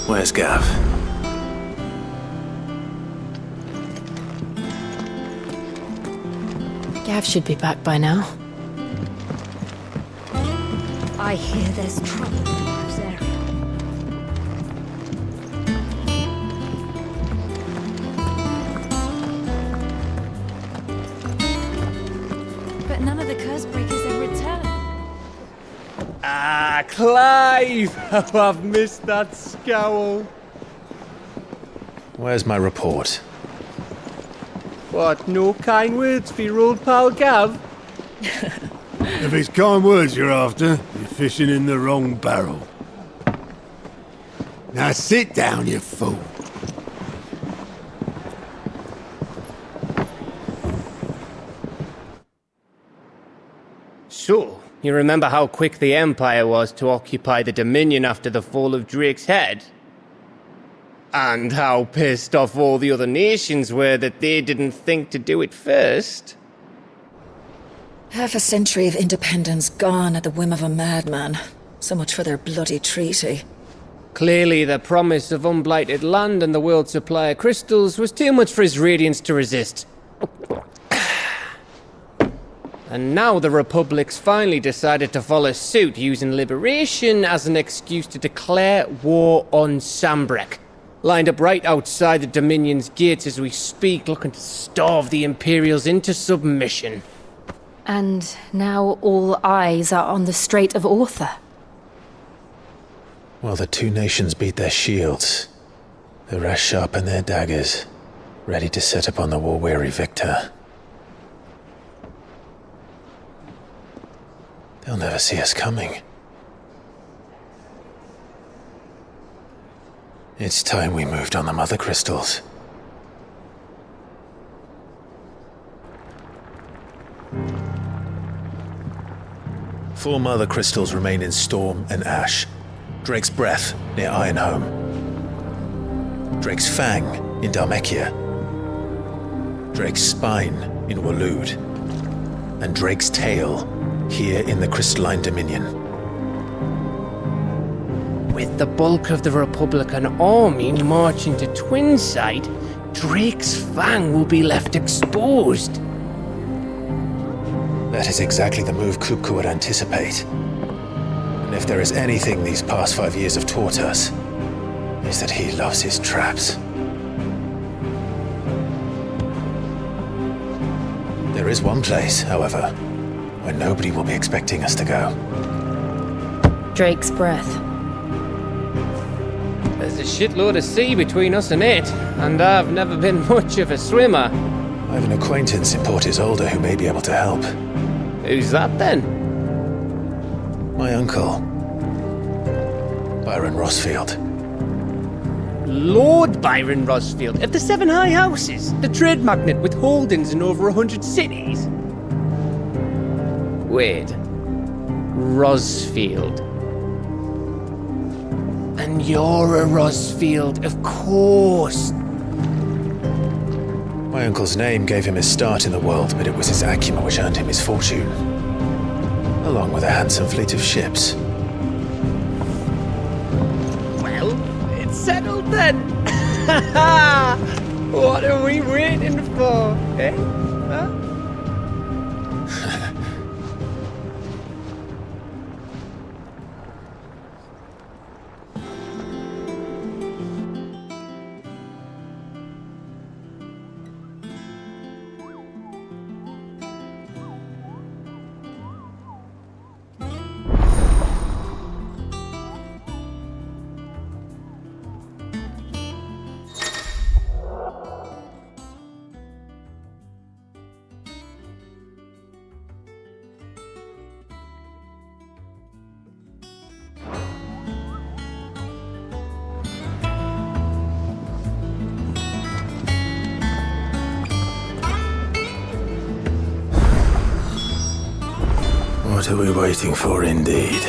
Where's Gav? Gav should be back by now. I hear there's trouble in Gav's area. But none of the curse breakers have returned. Ah, Clive! Oh, I've missed that scowl. Where's my report? What, no kind words for your old pal Gav? If it's kind words you're after, you're fishing in the wrong barrel. Now sit down, you fool. So, you remember how quick the Empire was to occupy the Dominion after the fall of Drake's head? And how pissed off all the other nations were that they didn't think to do it first? Half a century of independence gone at the whim of a madman. So much for their bloody treaty. Clearly, the promise of unblighted land and the world's supply of crystals was too much for his radiance to resist. And now the Republic's finally decided to follow suit, using liberation as an excuse to declare war on Sambrek. Lined up right outside the Dominion's gates as we speak, looking to starve the Imperials into submission. And now all eyes are on the Strait of Author. Well, the two nations beat their shields. The rest sharpen their daggers, ready to set upon the war-weary victor. They'll never see us coming. It's time we moved on the Mothercrystals. Four Mothercrystals remain in Storm and Ash. Drake's Breath near Ironhome. Drake's Fang in Dhalmekia. Drake's Spine in Waloed. And Drake's Tail here in the Crystalline Dominion. With the bulk of the Republican army marching to Twinside, Drake's Fang will be left exposed. That is exactly the move Kupka would anticipate. And if there is anything these past 5 years have taught us, is that he loves his traps. There is one place, however, where nobody will be expecting us to go. Drake's Breath. There's a shitload of sea between us and it, and I've never been much of a swimmer. I have an acquaintance in Port Isolde who may be able to help. Who's that then? My uncle, Byron Rosfield. Lord Byron Rosfield of the Seven High Houses, the trade magnate with holdings in over 100 cities. Wait, Rosfield. And you're a Rosfield, of course. My uncle's name gave him his start in the world, but it was his acumen which earned him his fortune. Along with a handsome fleet of ships. Well, it's settled then. What are we waiting for, eh? Huh? What are we waiting for, indeed?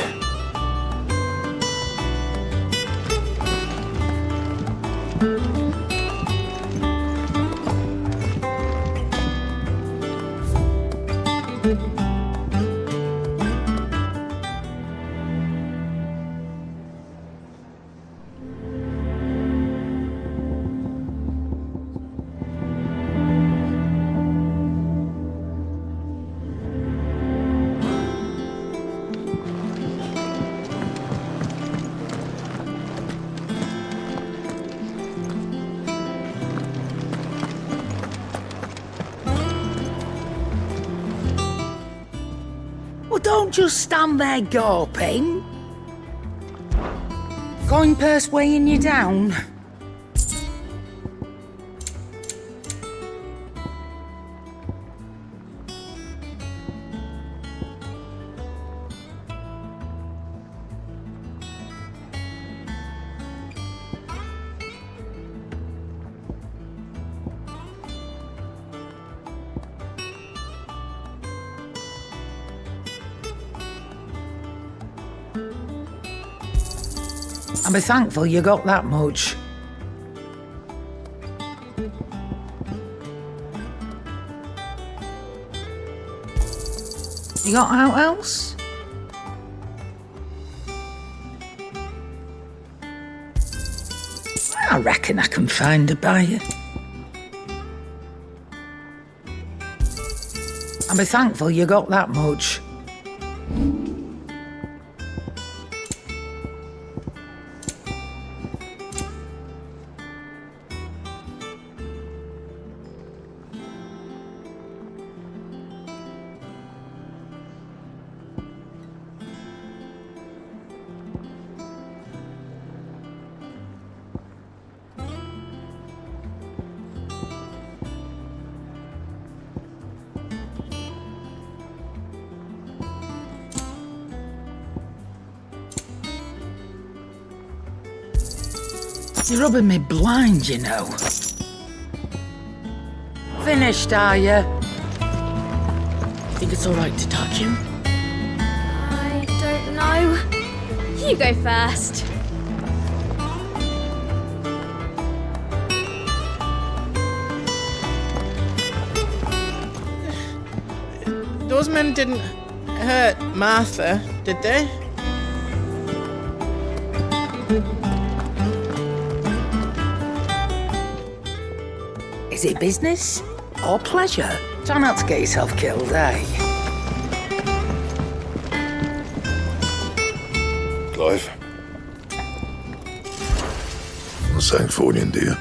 just stand there gawping? Coin purse weighing you down? I'll be thankful you got that much. You got out else? I reckon I can find a buyer. I'll be thankful you got that much. You're rubbing me blind, you know. Finished, are you? Think it's all right to touch him? I don't know. You go first. Those men didn't hurt Martha, did they? Is it business or pleasure? Try not to get yourself killed, eh? Clive. Not saying for you, do you?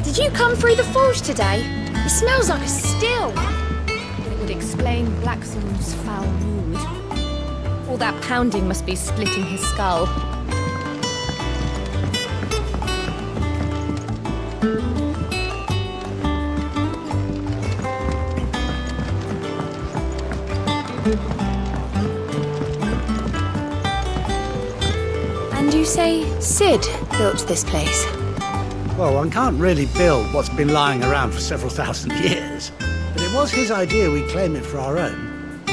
Did you come through the forge today? It smells like a still. It would explain Blackson's foul mood. All that pounding must be splitting his skull. And you say Cid built this place? Well, one can't really build what's been lying around for several thousand years. But it was his idea we claim it for our own.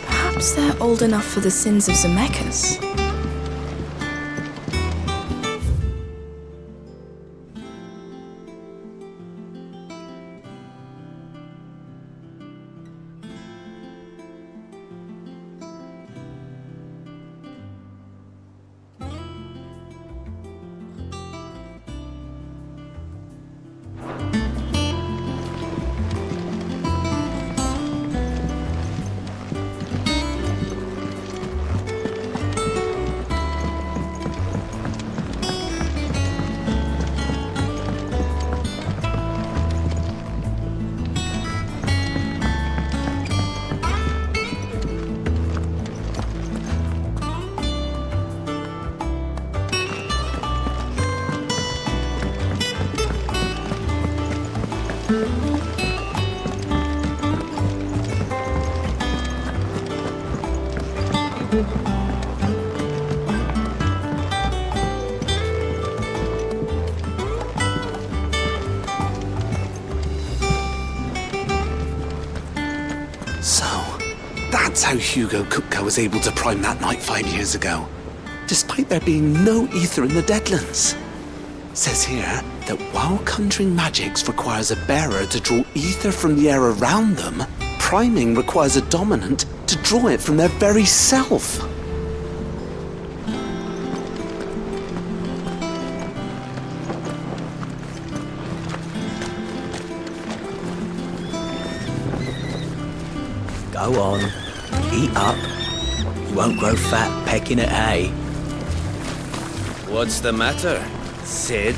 Perhaps they're old enough for the sins of Zemeckis. So, that's how Hugo Kupka was able to prime that night 5 years ago, despite there being no aether in the Deadlands. Says here that while conjuring magics requires a bearer to draw aether from the air around them, priming requires a dominant to draw it from their very self. Go on, eat up. You won't grow fat pecking at hay. What's the matter, Cid?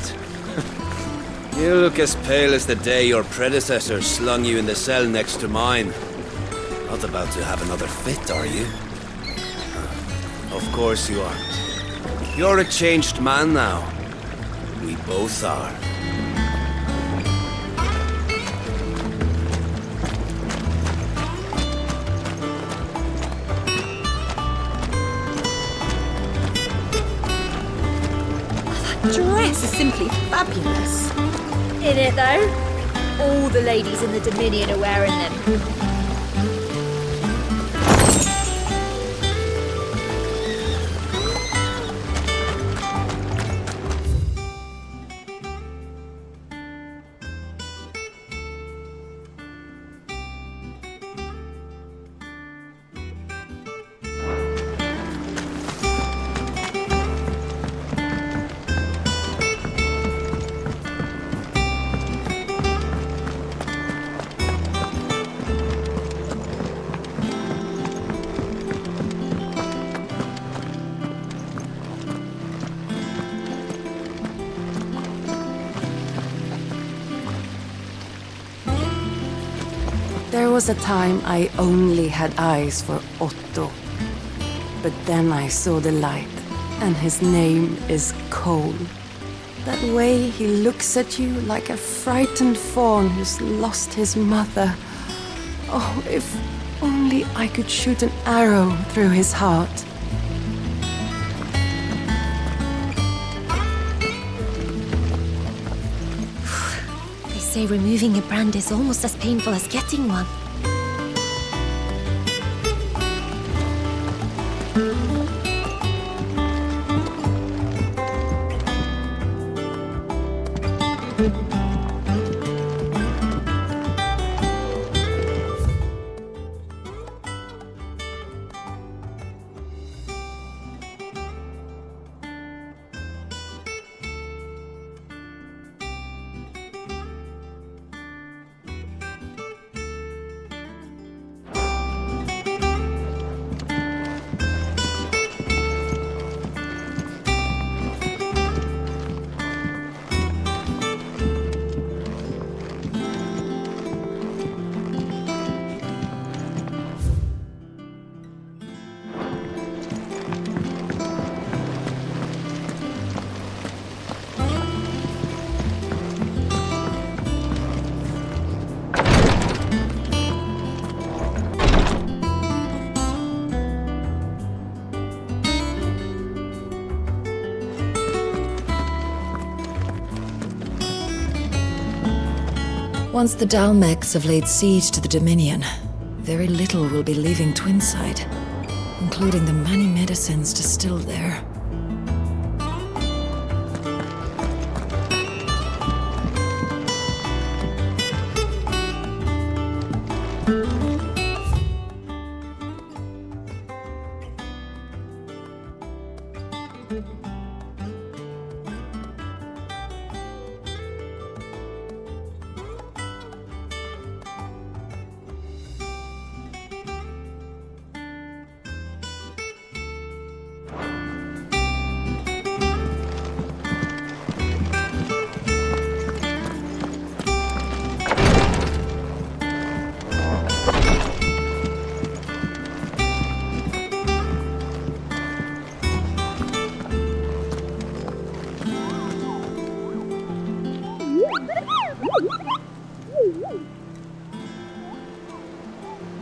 You look as pale as the day your predecessor slung you in the cell next to mine. Not about to have another fit, are you? Of course you aren't. You're a changed man now. We both are. Dress is simply fabulous. In it, though? All the ladies in the Dominion are wearing them. There was a time I only had eyes for Otto. But then I saw the light, and his name is Cole. That way he looks at you like a frightened fawn who's lost his mother. Oh, if only I could shoot an arrow through his heart. They say removing a brand is almost as painful as getting one. Once the Dalmecs have laid siege to the Dominion, very little will be leaving Twinside, including the many medicines distilled there.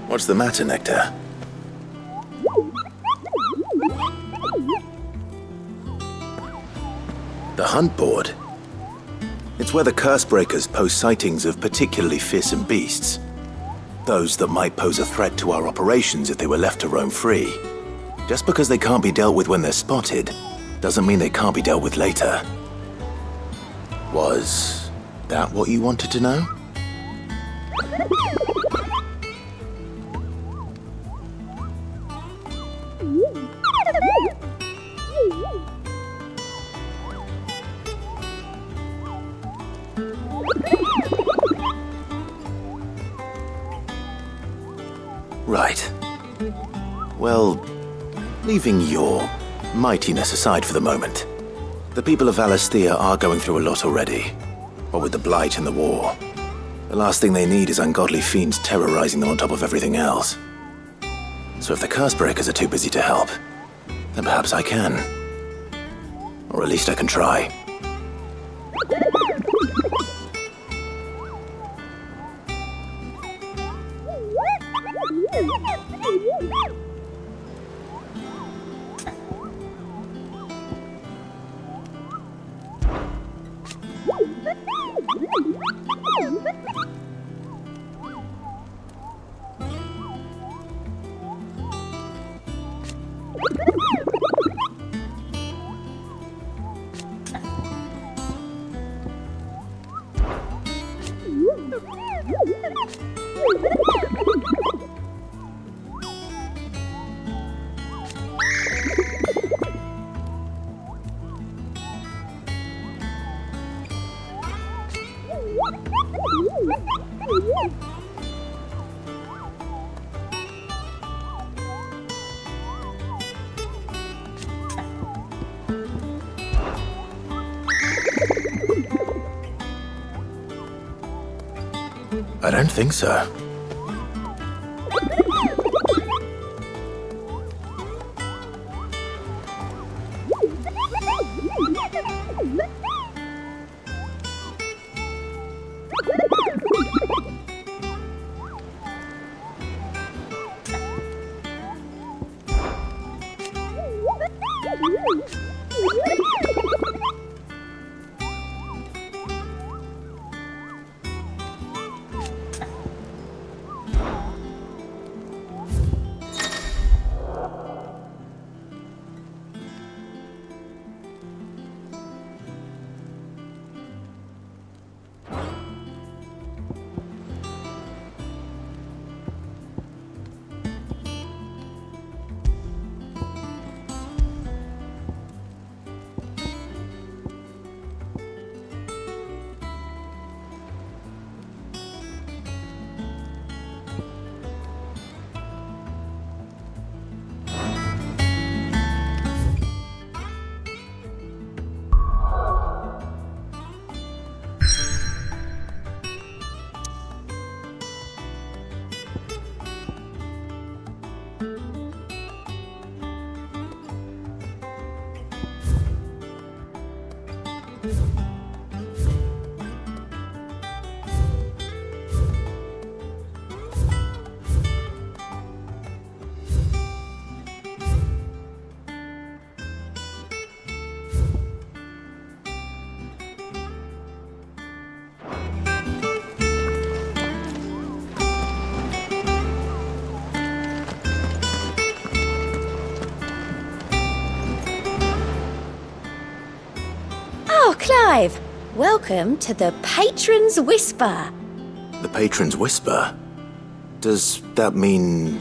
What's the matter, Nectar? The hunt board. It's where the Cursebreakers post sightings of particularly fearsome beasts. those that might pose a threat to our operations if they were left to roam free. Just because they can't be dealt with when they're spotted, doesn't mean they can't be dealt with later. Was that what you wanted to know? Right. Well, leaving your mightiness aside for the moment, the people of Valisthea are going through a lot already. What with the blight and the war. The last thing they need is ungodly fiends terrorizing them on top of everything else. So if the Cursebreakers are too busy to help, then perhaps I can. Or at least I can try. I don't think so. Clive, welcome to the Patron's Whisper. The Patron's Whisper? Does that mean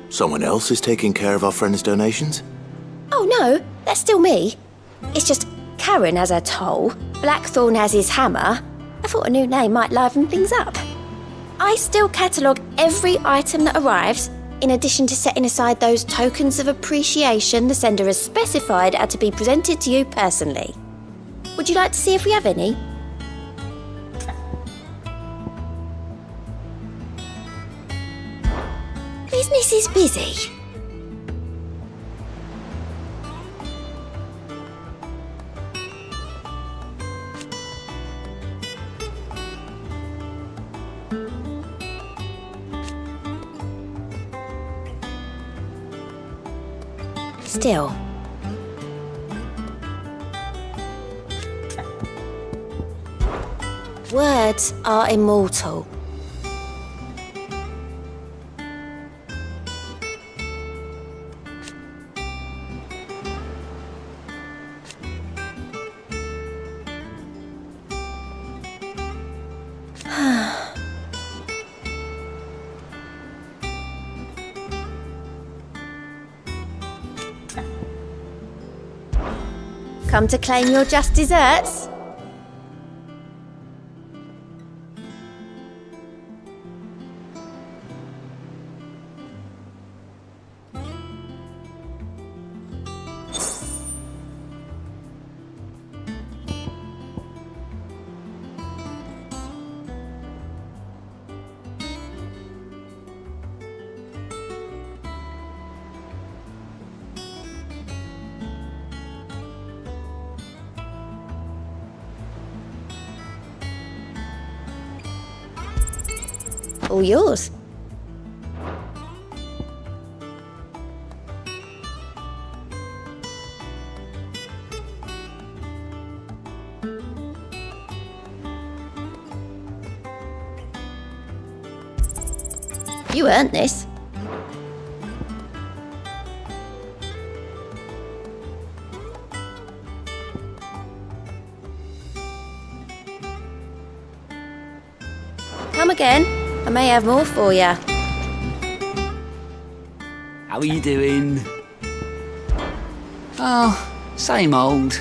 someone else is taking care of our friend's donations? Oh no, that's still me. It's just Karen has her toll, Blackthorn has his hammer. I thought a new name might liven things up. I still catalogue every item that arrives, in addition to setting aside those tokens of appreciation the sender has specified are to be presented to you personally. Would you like to see if we have any? Business is busy. Still. Words are immortal. Come to claim your just desserts? All yours. You earned this. Come again. I may have more for you. How are you doing? Oh, same old.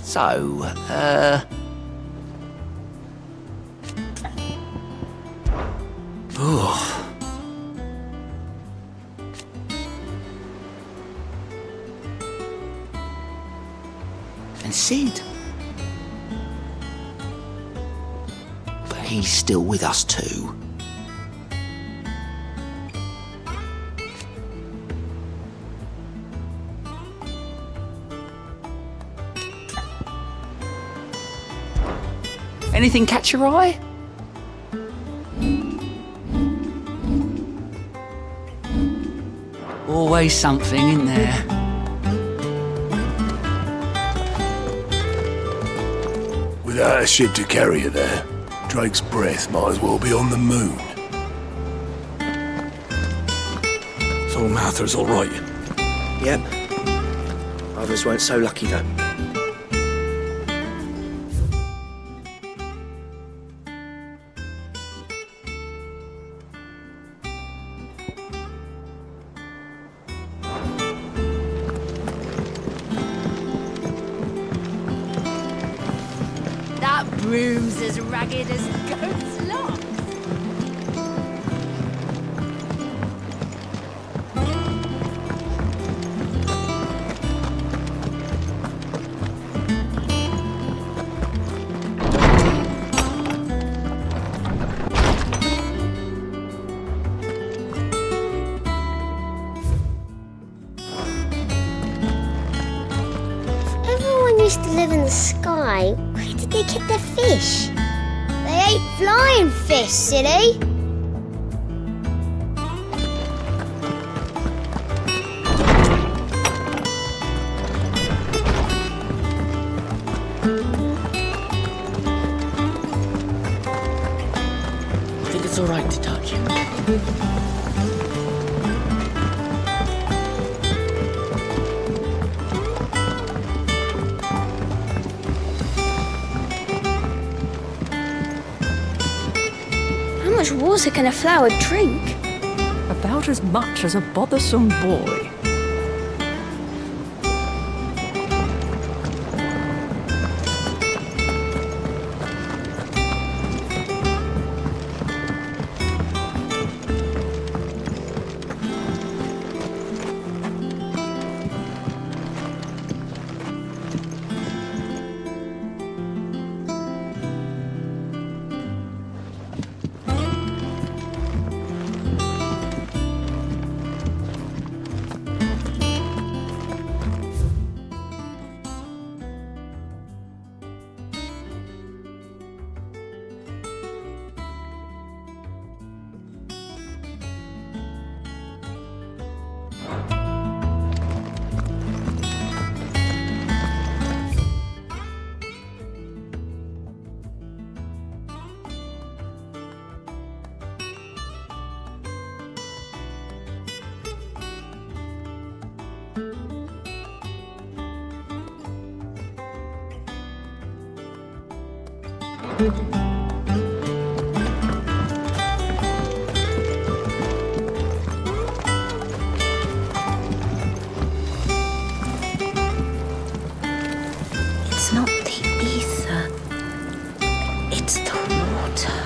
So, and Cid. But he's still with us too. Anything catch your eye? Always something in there. Without a ship to carry you there, Drake's breath might as well be on the moon. So Martha's all right? Yep. Others weren't so lucky though. That broom's as ragged as goat's locks. Everyone used to live in the sky. Where did they keep their fish? They ate flying fish, silly. I think it's all right to touch him. How much water can a flower drink? About as much as a bothersome boy. It's not the aether. It's the water.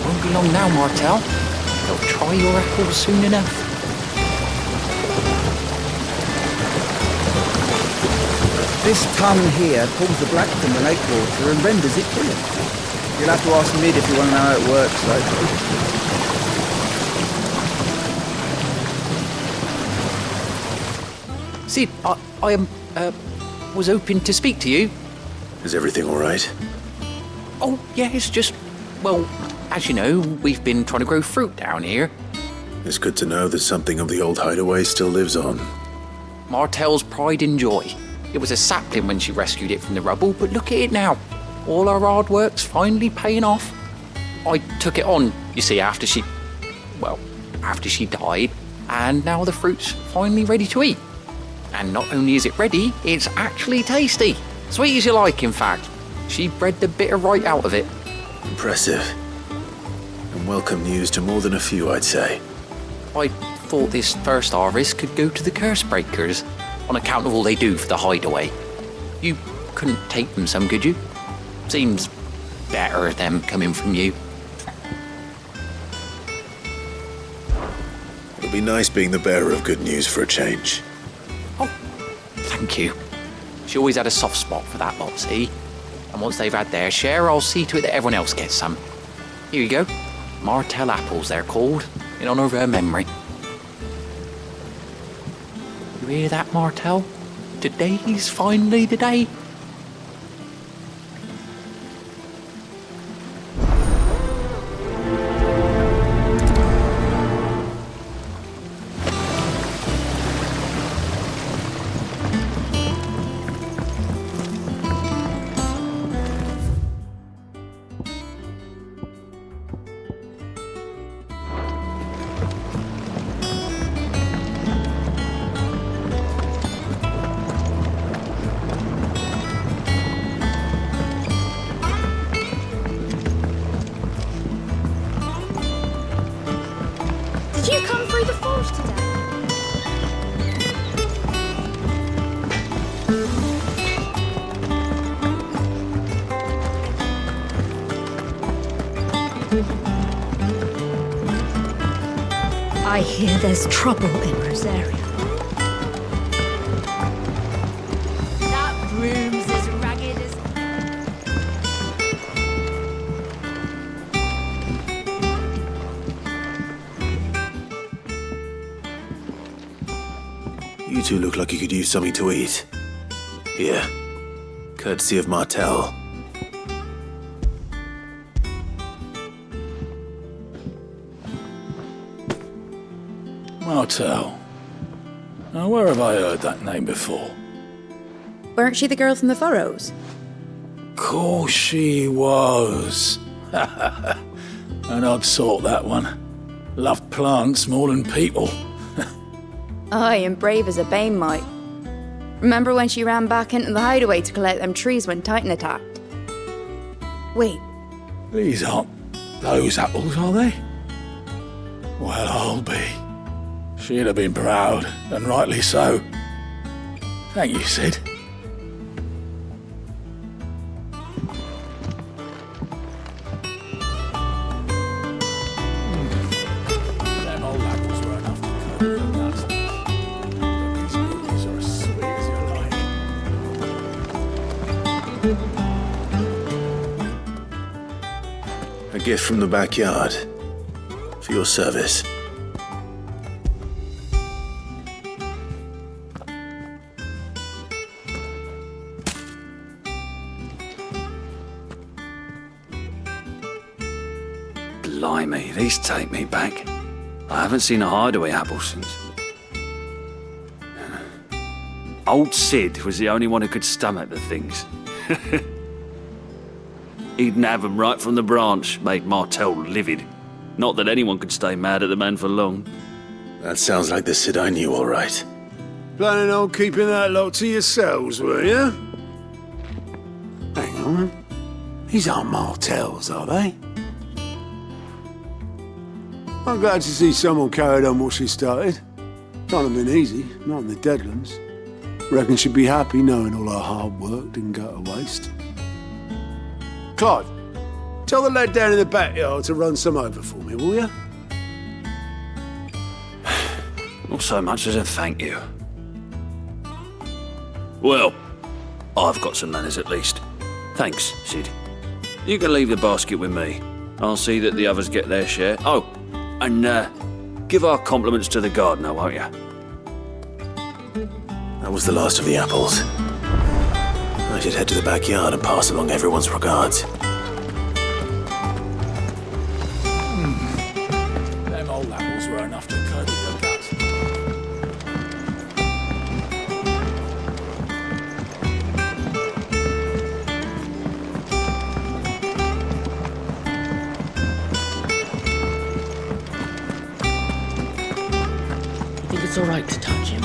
Won't be long now, Martel. They'll try your apples soon enough. This tongue here pulls the black from the lake water and renders it clear. You'll have to ask Mid if you want to know how it works, though. Cid, I was hoping to speak to you. Is everything all right? Oh, yeah, it's just, well, as you know, we've been trying to grow fruit down here. It's good to know that something of the old hideaway still lives on. Martel's pride and joy. It was a sapling when she rescued it from the rubble, but look at it now. All our hard work's finally paying off. I took it on, you see, after she died, and now the fruit's finally ready to eat. And not only is it ready, it's actually tasty. Sweet as you like, in fact. She bred the bitter right out of it. Impressive. And welcome news to more than a few, I'd say. I thought this first harvest could go to the curse breakers, on account of all they do for the hideaway. You couldn't take them some, could you? Seems better them coming from you. It'll be nice being the bearer of good news for a change. Oh, thank you. She always had a soft spot for that lot, see? And once they've had their share, I'll see to it that everyone else gets some. Here you go. Martel apples, they're called, in honour of her memory. You hear that, Martel? Today's finally the day. Did you come through the forge today? I hear there's trouble in Rosaria. That room's as ragged as... You two look like you could use something to eat. Here, courtesy of Martel. Martel. Now, where have I heard that name before? Weren't she the girl from the Furrows? Course she was. An odd sort, that one. Loved plants more than people. Aye, and brave as a bane might. Remember when she ran back into the hideaway to collect them trees when Titan attacked? Wait. These aren't those apples, are they? Well, I'll be. She'd have been proud, and rightly so. Thank you, Cid. Them old apples were enough to coat the nuts. But these cookies are as sweet as you like. A gift from the backyard. For your service. Blimey, these take me back. I haven't seen a hideaway apple since. Old Cid was the only one who could stomach the things. He'd nab 'em right from the branch, made Martel livid. Not that anyone could stay mad at the man for long. That sounds like the Cid I knew, all right. Planning on keeping that lot to yourselves, were you? Hang on. These aren't Martells, are they? I'm glad to see someone carried on what she started. Can't have been easy, not in the Deadlands. Reckon she'd be happy knowing all her hard work didn't go to waste. Clive, tell the lad down in the backyard to run some over for me, will you? Not so much as a thank you. Well, I've got some manners at least. Thanks, Cid. You can leave the basket with me. I'll see that the others get their share. Oh, and give our compliments to the gardener, won't you? That was the last of the apples. I should head to the backyard and pass along everyone's regards. Them old apples were enough to curdle your guts. You think it's all right to touch him?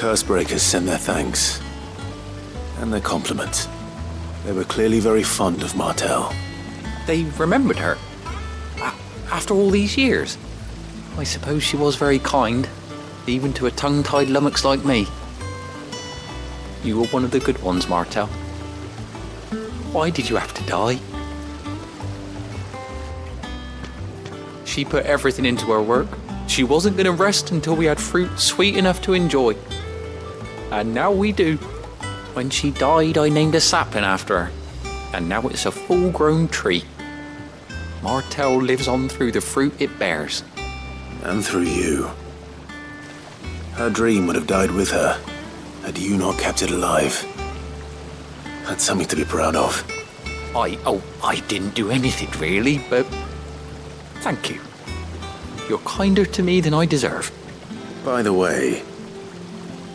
Cursebreakers send their thanks. And their compliments. They were clearly very fond of Martell. They remembered her. After all these years. I suppose she was very kind, even to a tongue-tied lummox like me. You were one of the good ones, Martell. Why did you have to die? She put everything into her work. She wasn't going to rest until we had fruit sweet enough to enjoy. And now we do. When she died, I named a sapling after her. And now it's a full-grown tree. Martell lives on through the fruit it bears. And through you. Her dream would have died with her, had you not kept it alive. That's something to be proud of. I didn't do anything really, but thank you. You're kinder to me than I deserve. By the way,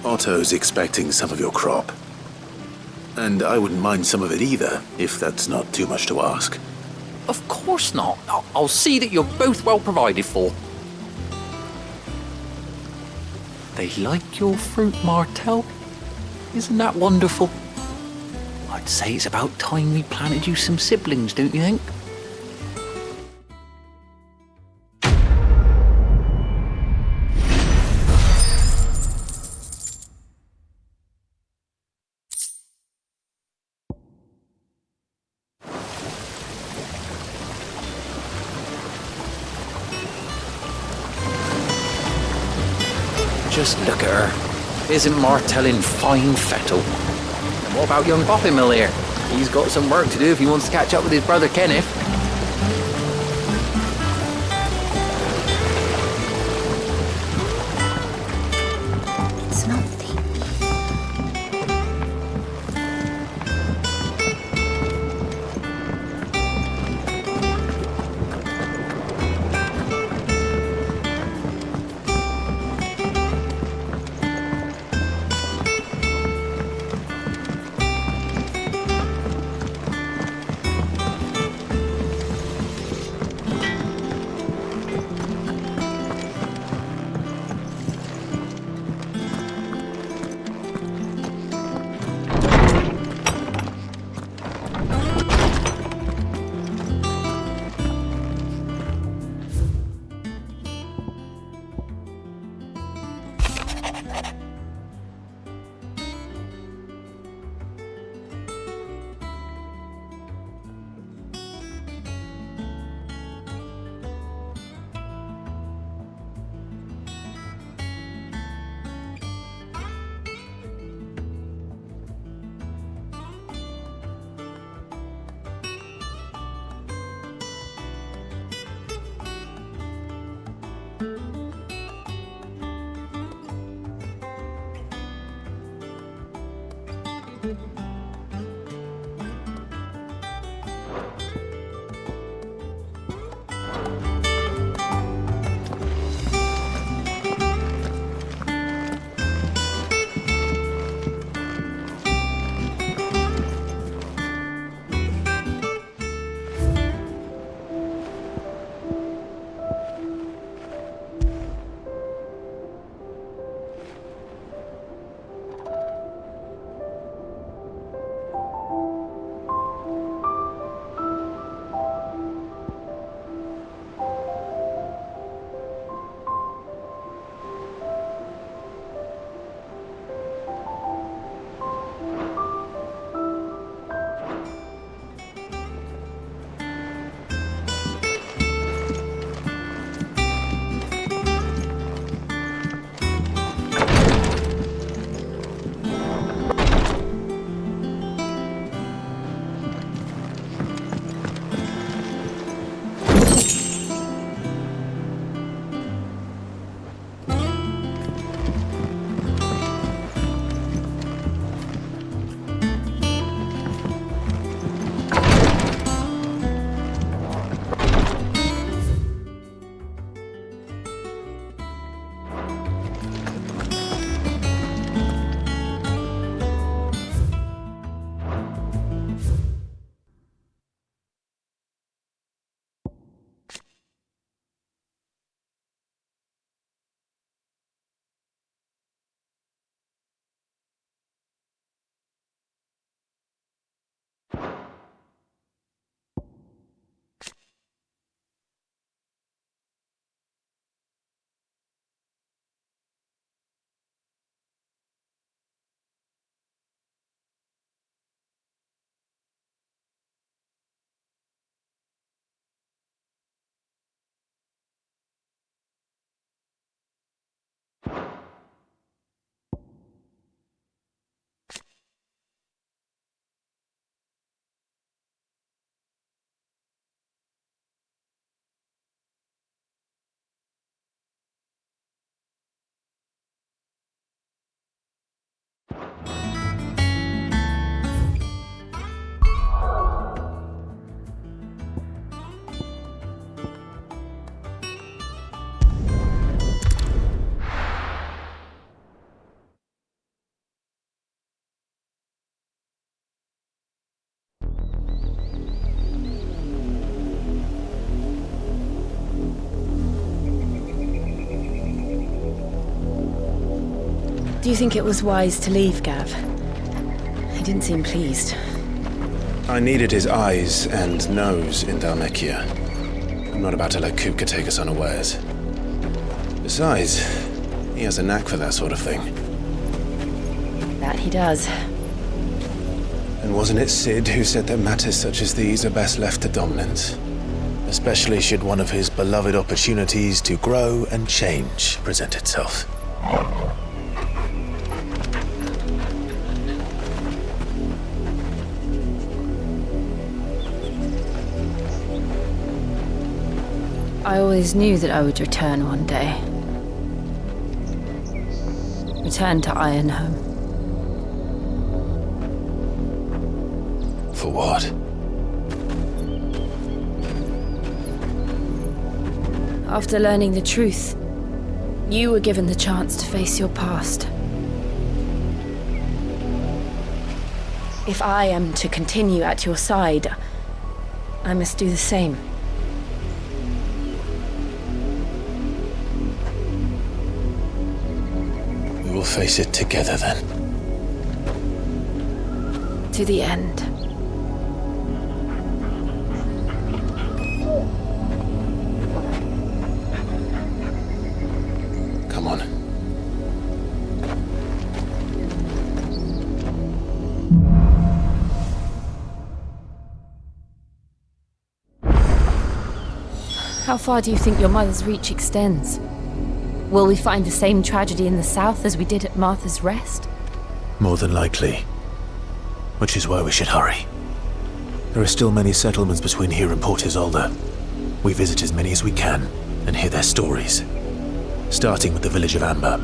Otto's expecting some of your crop. And I wouldn't mind some of it either, if that's not too much to ask. Of course not. I'll see that you're both well provided for. They like your fruit, Martell. Isn't that wonderful? I'd say it's about time we planted you some siblings, don't you think? Just look at her. Isn't Martell in fine fettle? And what about young Boppimill here? He's got some work to do if he wants to catch up with his brother Kenneth. It's not the... Do you think it was wise to leave, Gav? He didn't seem pleased. I needed his eyes and nose in Dhalmekia. I'm not about to let Kupka take us unawares. Besides, he has a knack for that sort of thing. That he does. And wasn't it Cid who said that matters such as these are best left to dominance? Especially should one of his beloved opportunities to grow and change present itself. I always knew that I would return one day. Return to Ironhome. For what? After learning the truth, you were given the chance to face your past. If I am to continue at your side, I must do the same. We will face it together then. To the end. Come on. How far do you think your mother's reach extends? Will we find the same tragedy in the south as we did at Martha's Rest? More than likely. Which is why we should hurry. There are still many settlements between here and Port Isolde. We visit as many as we can and hear their stories. Starting with the village of Amber.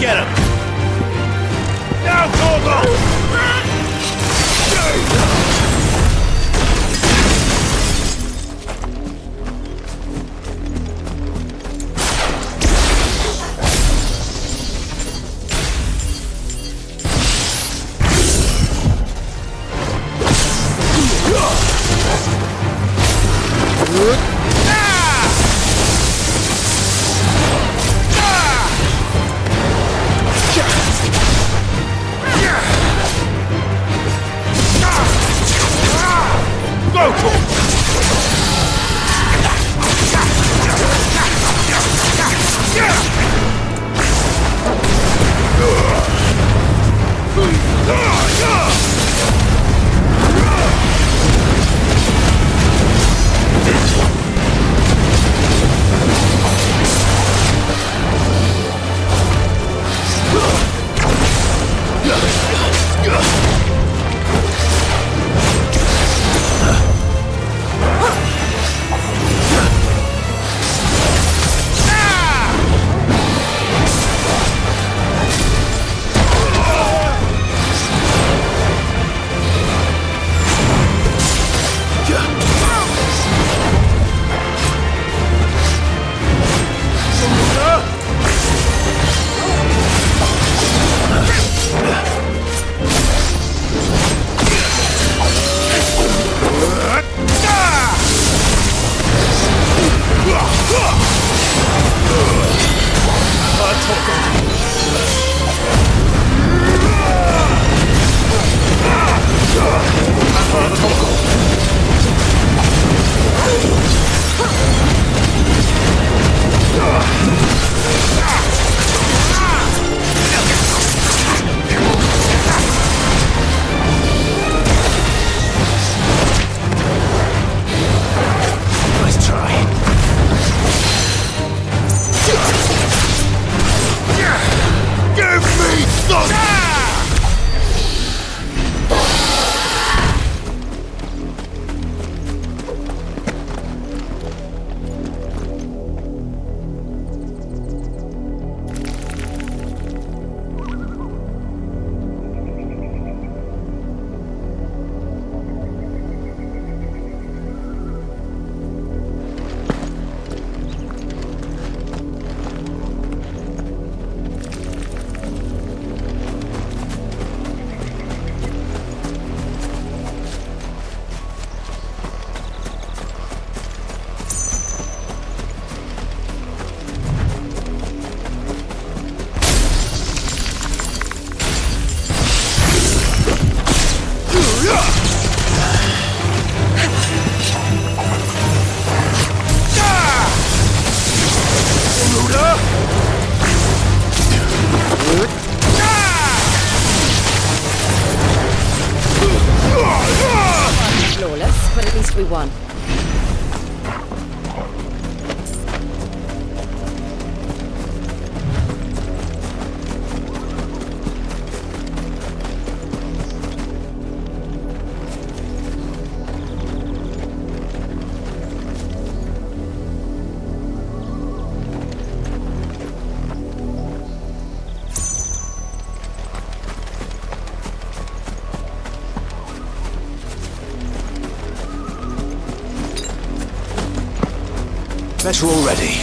Get him! Now, Torgal! Flawless, but at least we won. Better already.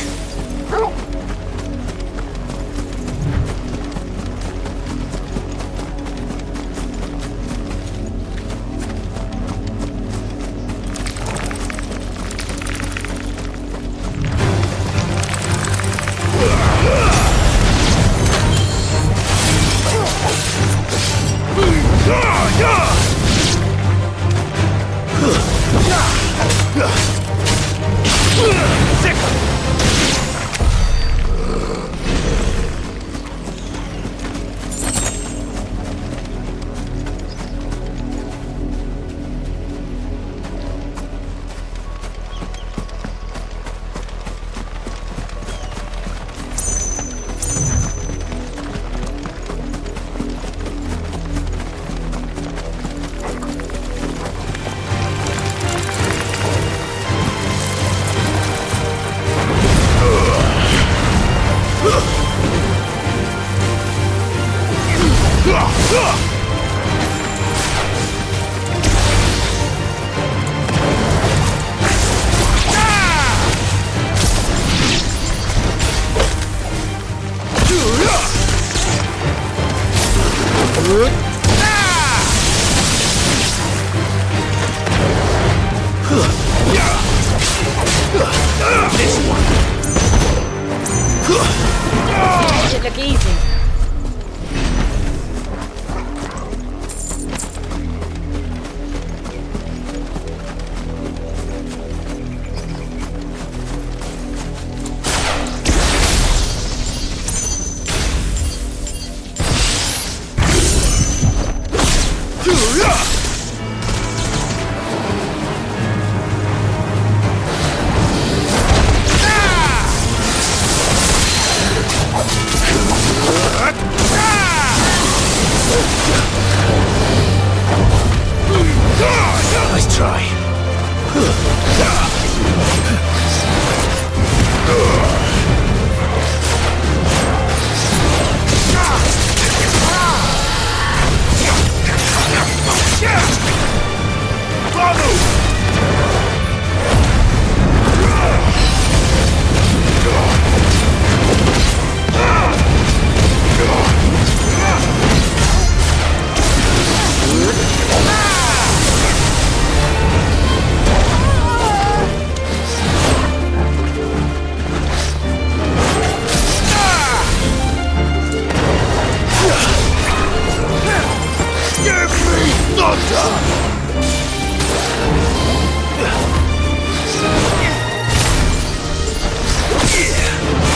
Should look easy. Nice try.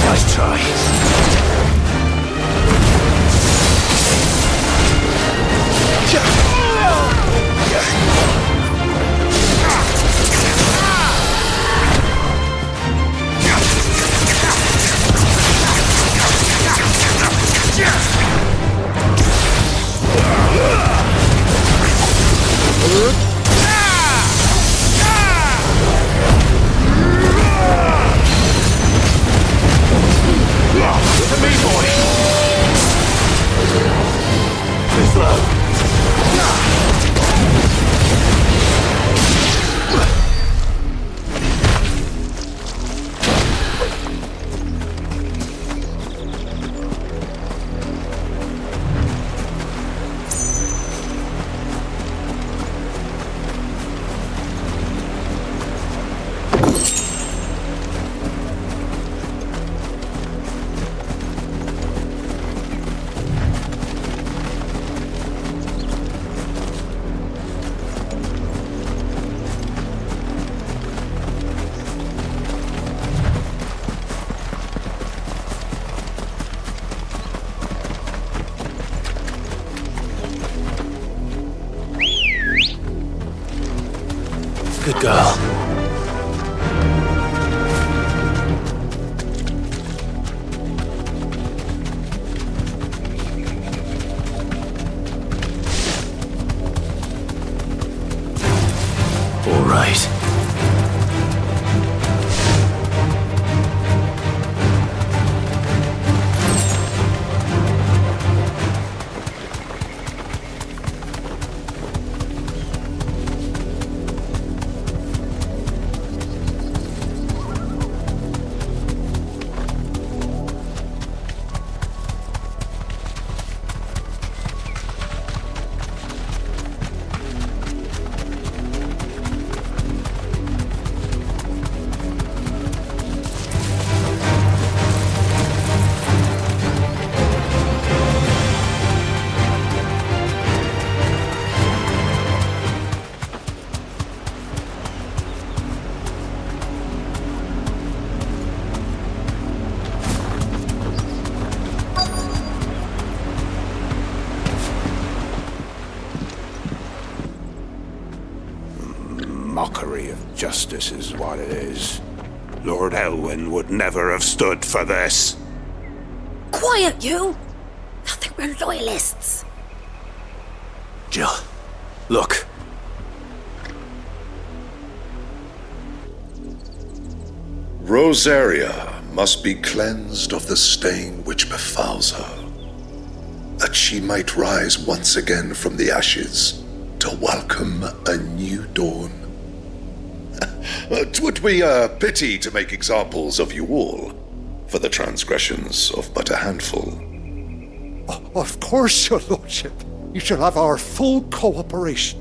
Nice try. To me, boy. This low. girl. All right. Mockery of justice is what it is. Lord Elwyn would never have stood for this. Quiet, you! I think we're loyalists. Jill, look. Rosaria must be cleansed of the stain which befouls her, that she might rise once again from the ashes to welcome a new dawn. 'Twould be a pity to make examples of you all, for the transgressions of but a handful. Of course, your lordship. You shall have our full cooperation.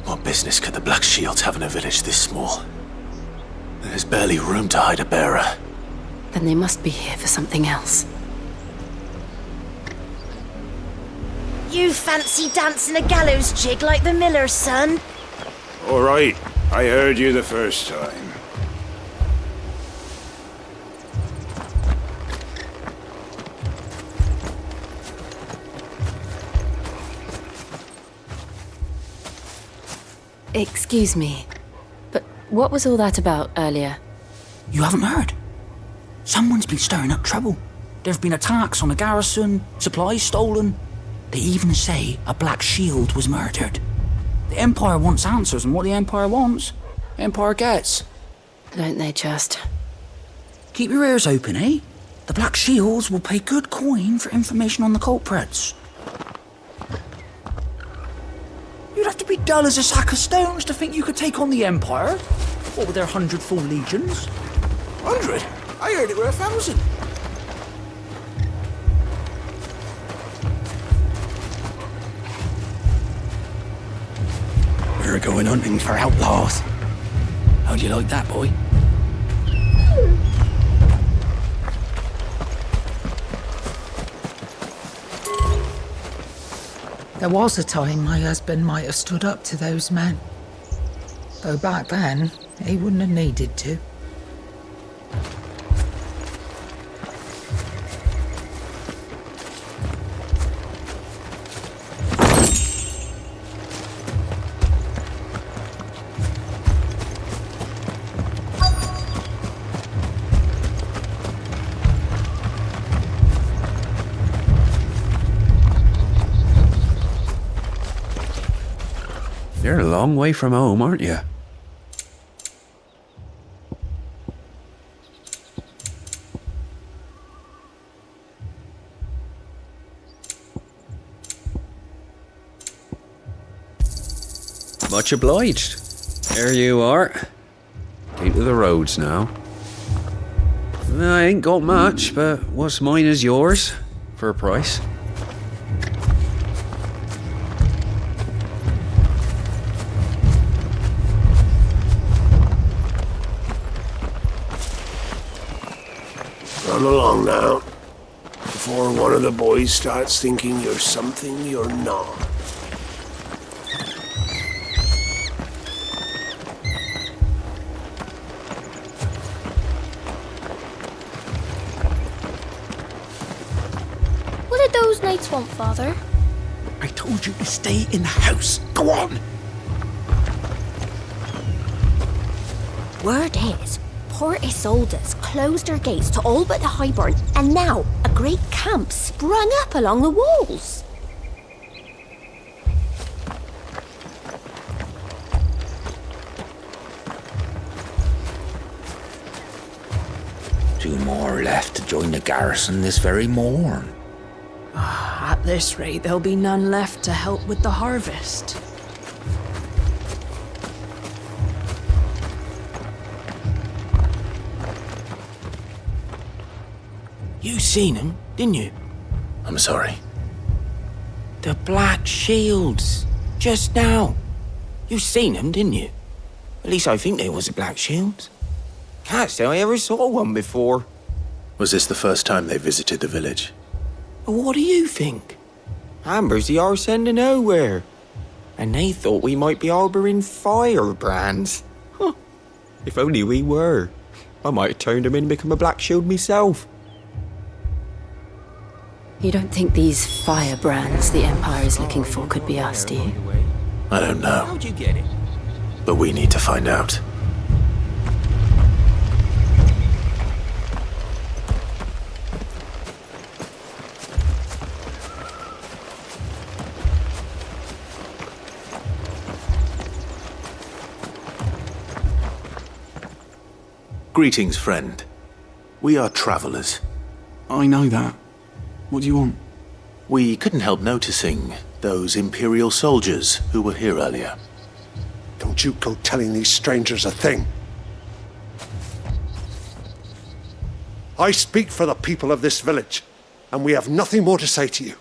What business could the Black Shields have in a village this small? There's barely room to hide a bearer. Then they must be here for something else. You fancy dancing a gallows jig like the miller's son? All right, I heard you the first time. Excuse me, but what was all that about earlier? You haven't heard? Someone's been stirring up trouble. There have been attacks on the garrison, supplies stolen. They even say a Black Shield was murdered. The Empire wants answers, and what the Empire wants, Empire gets. Don't they just? Keep your ears open, eh? The Black Shields will pay good coin for information on the culprits. You'd have to be dull as a sack of stones to think you could take on the Empire. What with their 100 full legions? 100? I heard it were 1,000. We're going hunting for outlaws. How do you like that, boy? There was a time my husband might have stood up to those men. Though back then, he wouldn't have needed to. You're a long way from home, aren't you? Much obliged. There you are. Came to the roads now. Well, I ain't got much, but what's mine is yours, for a price. Run along now, before one of the boys starts thinking you're something you're not. What did those mates want, Father? I told you to stay in the house. Go on! Word is, Port Isolde's closed her gates to all but the Highborn, and now a great camp sprung up along the walls. Two more left to join the garrison this very morn. At this rate, there'll be none left to help with the harvest. You seen him, didn't you? I'm sorry. The black shields. Just now. You seen them, didn't you? At least I think they was the black shields. Can't say I ever saw one before. Was this the first time they visited the village? What do you think? Amber's the arse end of nowhere. And they thought we might be harbouring firebrands. Huh. If only we were. I might have turned them in and become a black shield myself. You don't think these firebrands the Empire is looking for could be us, do you? I don't know. How'd you get it? But we need to find out. Greetings, friend. We are travelers. I know that. What do you want? We couldn't help noticing those Imperial soldiers who were here earlier. Don't you go telling these strangers a thing. I speak for the people of this village, and we have nothing more to say to you.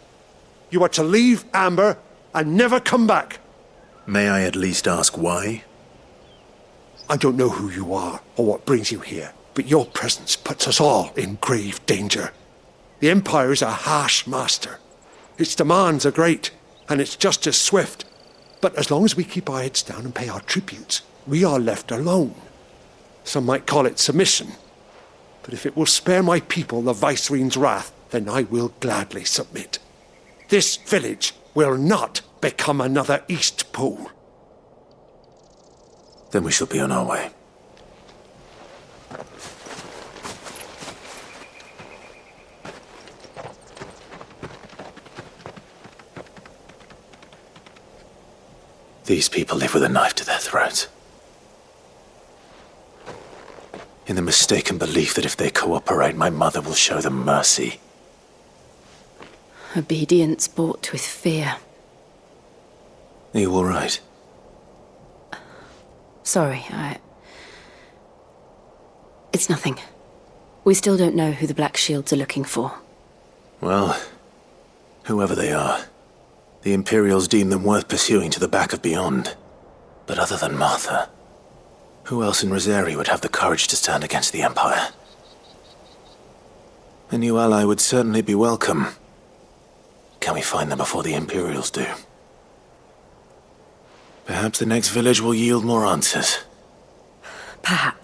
You are to leave Amber and never come back. May I at least ask why? I don't know who you are or what brings you here, but your presence puts us all in grave danger. The Empire is a harsh master. Its demands are great, and its justice swift. But as long as we keep our heads down and pay our tributes, we are left alone. Some might call it submission. But if it will spare my people the Viceroy's wrath, then I will gladly submit. This village will not become another East Pool. Then we shall be on our way. These people live with a knife to their throats. In the mistaken belief that if they cooperate, my mother will show them mercy. Obedience bought with fear. Are you all right? Sorry, It's nothing. We still don't know who the Black Shields are looking for. Well, whoever they are, the Imperials deem them worth pursuing to the back of beyond. But other than Martha, who else in Rosari would have the courage to stand against the Empire? A new ally would certainly be welcome. Can we find them before the Imperials do? Perhaps the next village will yield more answers. Perhaps.